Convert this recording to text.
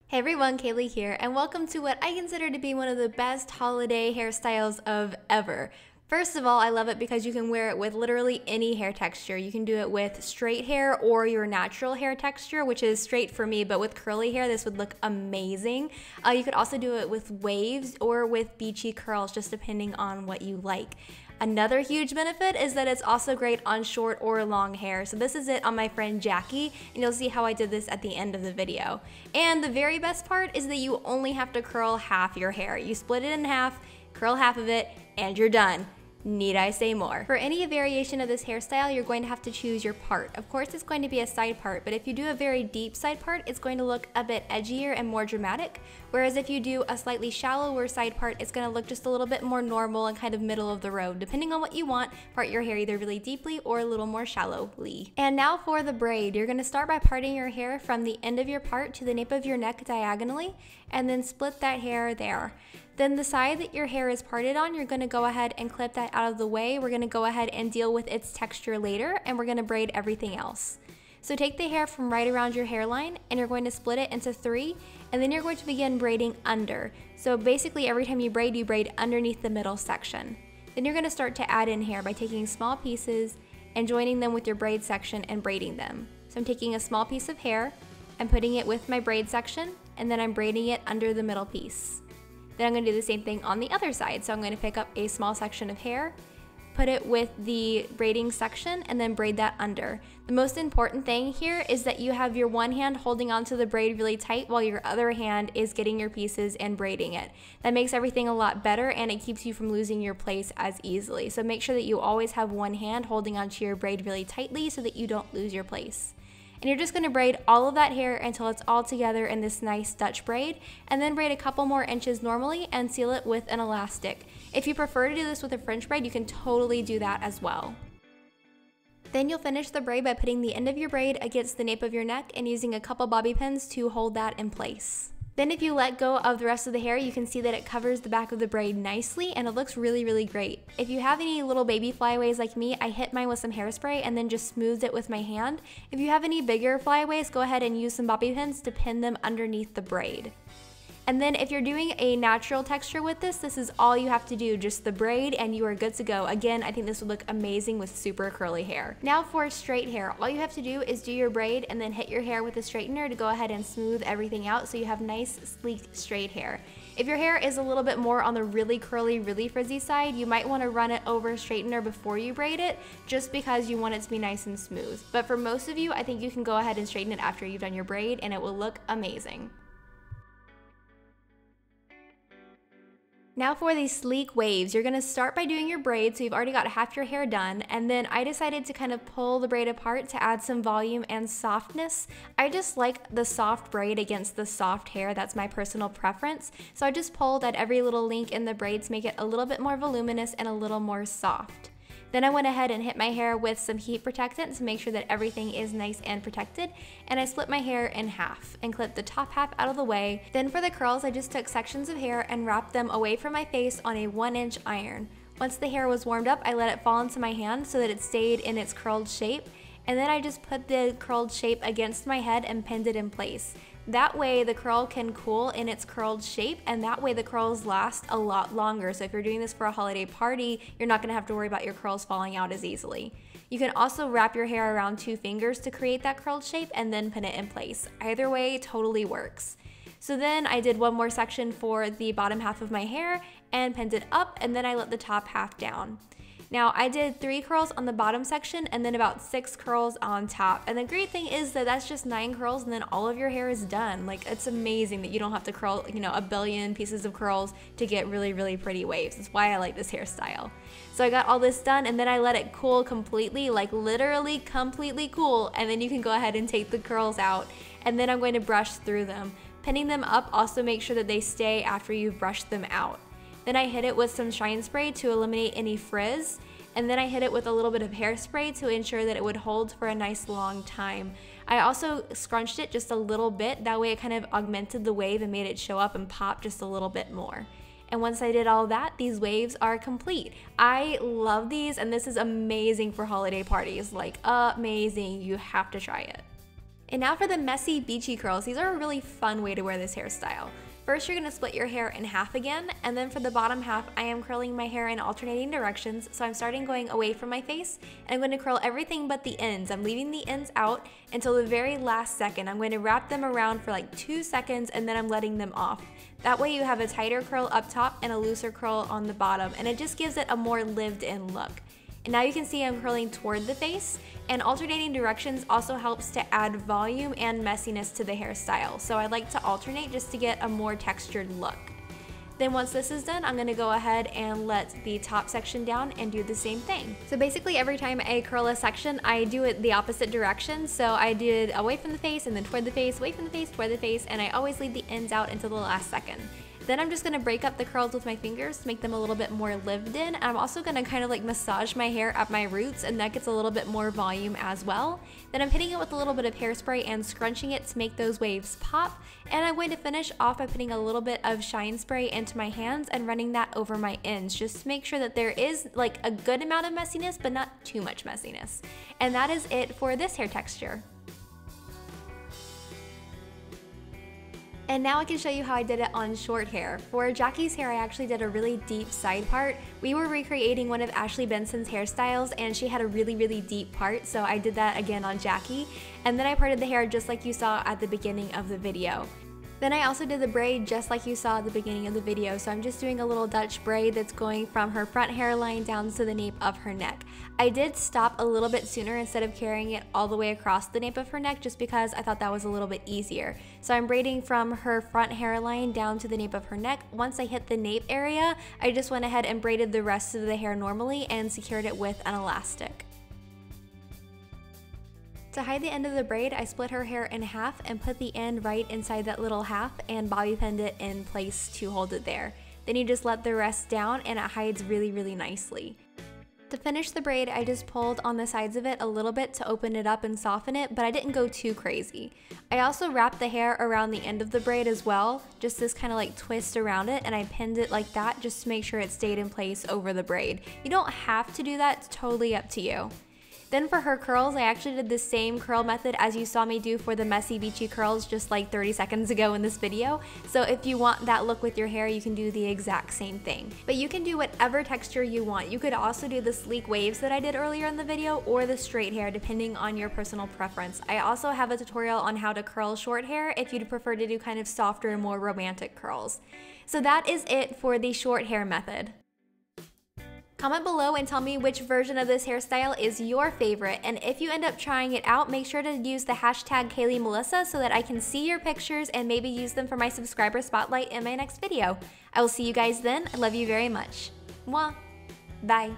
Hey everyone, Kaylee here, and welcome to what I consider to be one of the best holiday hairstyles of ever. First of all, I love it because you can wear it with literally any hair texture. You can do it with straight hair or your natural hair texture, which is straight for me, but with curly hair, this would look amazing. You could also do it with waves or with beachy curls, just depending on what you like. Another huge benefit is that it's also great on short or long hair. So this is it on my friend Jackie, and you'll see how I did this at the end of the video. And the very best part is that you only have to curl half your hair. You split it in half, curl half of it, and you're done. Need I say more? For any variation of this hairstyle, you're going to have to choose your part. Of course, it's going to be a side part, but if you do a very deep side part, it's going to look a bit edgier and more dramatic. Whereas if you do a slightly shallower side part, it's going to look just a little bit more normal and kind of middle of the road. Depending on what you want, part your hair either really deeply or a little more shallowly. And now for the braid. You're going to start by parting your hair from the end of your part to the nape of your neck diagonally, and then split that hair there. Then the side that your hair is parted on, you're going to go ahead and clip that out of the way. We're going to go ahead and deal with its texture later, and we're going to braid everything else. So take the hair from right around your hairline, and you're going to split it into 3, and then you're going to begin braiding under. So basically every time you braid underneath the middle section. Then you're going to start to add in hair by taking small pieces and joining them with your braid section and braiding them. So I'm taking a small piece of hair, I'm putting it with my braid section, and then I'm braiding it under the middle piece. Then I'm going to do the same thing on the other side. So I'm going to pick up a small section of hair, put it with the braiding section, and then braid that under. The most important thing here is that you have your one hand holding onto the braid really tight while your other hand is getting your pieces and braiding it. That makes everything a lot better, and it keeps you from losing your place as easily. So make sure that you always have one hand holding onto your braid really tightly so that you don't lose your place. And you're just going to braid all of that hair until it's all together in this nice Dutch braid, and then braid a couple more inches normally and seal it with an elastic. If you prefer to do this with a French braid, you can totally do that as well. Then you'll finish the braid by putting the end of your braid against the nape of your neck and using a couple bobby pins to hold that in place. Then if you let go of the rest of the hair, you can see that it covers the back of the braid nicely, and it looks really, really great. If you have any little baby flyaways like me, I hit mine with some hairspray and then just smoothed it with my hand. If you have any bigger flyaways, go ahead and use some bobby pins to pin them underneath the braid. And then if you're doing a natural texture with this, this is all you have to do, just the braid, and you are good to go. Again, I think this would look amazing with super curly hair. Now for straight hair, all you have to do is do your braid and then hit your hair with a straightener to go ahead and smooth everything out so you have nice, sleek, straight hair. If your hair is a little bit more on the really curly, really frizzy side, you might want to run it over a straightener before you braid it, just because you want it to be nice and smooth. But for most of you, I think you can go ahead and straighten it after you've done your braid, and it will look amazing. Now for these sleek waves, you're gonna start by doing your braid, so you've already got half your hair done, and then I decided to kind of pull the braid apart to add some volume and softness. I just like the soft braid against the soft hair, that's my personal preference. So I just pulled at every little link in the braid to make it a little bit more voluminous and a little more soft. Then I went ahead and hit my hair with some heat protectant to make sure that everything is nice and protected, and I split my hair in half and clipped the top half out of the way. Then for the curls, I just took sections of hair and wrapped them away from my face on a 1-inch iron. Once the hair was warmed up, I let it fall into my hand so that it stayed in its curled shape, and then I just put the curled shape against my head and pinned it in place. That way the curl can cool in its curled shape, and that way the curls last a lot longer. So if you're doing this for a holiday party, you're not gonna have to worry about your curls falling out as easily. You can also wrap your hair around 2 fingers to create that curled shape and then pin it in place. Either way totally works. So then I did one more section for the bottom half of my hair and pinned it up, and then I let the top half down. Now I did 3 curls on the bottom section and then about 6 curls on top. And the great thing is that that's just 9 curls and then all of your hair is done. Like, it's amazing that you don't have to curl, you know, a billion pieces of curls to get really, really pretty waves. That's why I like this hairstyle. So I got all this done and then I let it cool completely, like literally completely cool. And then you can go ahead and take the curls out, and then I'm going to brush through them. Pinning them up, also make sure that they stay after you've brushed them out. Then I hit it with some shine spray to eliminate any frizz, and then I hit it with a little bit of hairspray to ensure that it would hold for a nice long time. I also scrunched it just a little bit, that way it kind of augmented the wave and made it show up and pop just a little bit more. And once I did all that, these waves are complete. I love these, and this is amazing for holiday parties, like amazing. You have to try it. And now for the messy, beachy curls. These are a really fun way to wear this hairstyle. First, you're gonna split your hair in half again, and then for the bottom half, I am curling my hair in alternating directions, so I'm starting going away from my face, and I'm going to curl everything but the ends. I'm leaving the ends out until the very last second. I'm going to wrap them around for like 2 seconds, and then I'm letting them off. That way you have a tighter curl up top and a looser curl on the bottom, and it just gives it a more lived-in look. And now you can see I'm curling toward the face, and alternating directions also helps to add volume and messiness to the hairstyle. So I like to alternate just to get a more textured look. Then once this is done, I'm gonna go ahead and let the top section down and do the same thing. So basically every time I curl a section, I do it the opposite direction. So I did away from the face and then toward the face, away from the face, toward the face, and I always leave the ends out until the last second. Then I'm just gonna break up the curls with my fingers to make them a little bit more lived in. And I'm also gonna kind of like massage my hair at my roots, and that gets a little bit more volume as well. Then I'm hitting it with a little bit of hairspray and scrunching it to make those waves pop. And I'm going to finish off by putting a little bit of shine spray into my hands and running that over my ends, just to make sure that there is like a good amount of messiness, but not too much messiness. And that is it for this hair texture. And now I can show you how I did it on short hair. For Jackie's hair, I actually did a really deep side part. We were recreating one of Ashley Benson's hairstyles, and she had a really deep part, so I did that again on Jackie. And then I parted the hair just like you saw at the beginning of the video. Then I also did the braid just like you saw at the beginning of the video, so I'm just doing a little Dutch braid that's going from her front hairline down to the nape of her neck. I did stop a little bit sooner instead of carrying it all the way across the nape of her neck just because I thought that was a little bit easier. So I'm braiding from her front hairline down to the nape of her neck. Once I hit the nape area, I just went ahead and braided the rest of the hair normally and secured it with an elastic. To hide the end of the braid, I split her hair in half and put the end right inside that little half and bobby pinned it in place to hold it there. Then you just let the rest down and it hides really nicely. To finish the braid, I just pulled on the sides of it a little bit to open it up and soften it, but I didn't go too crazy. I also wrapped the hair around the end of the braid as well, just this kind of like twist around it, and I pinned it like that just to make sure it stayed in place over the braid. You don't have to do that, it's totally up to you. Then for her curls, I actually did the same curl method as you saw me do for the messy beachy curls just like 30 seconds ago in this video. So if you want that look with your hair, you can do the exact same thing. But you can do whatever texture you want. You could also do the sleek waves that I did earlier in the video or the straight hair depending on your personal preference. I also have a tutorial on how to curl short hair if you'd prefer to do kind of softer and more romantic curls. So that is it for the short hair method. Comment below and tell me which version of this hairstyle is your favorite, and if you end up trying it out, make sure to use the hashtag KayleeMelissa so that I can see your pictures and maybe use them for my subscriber spotlight in my next video. I will see you guys then. I love you very much. Mwah. Bye.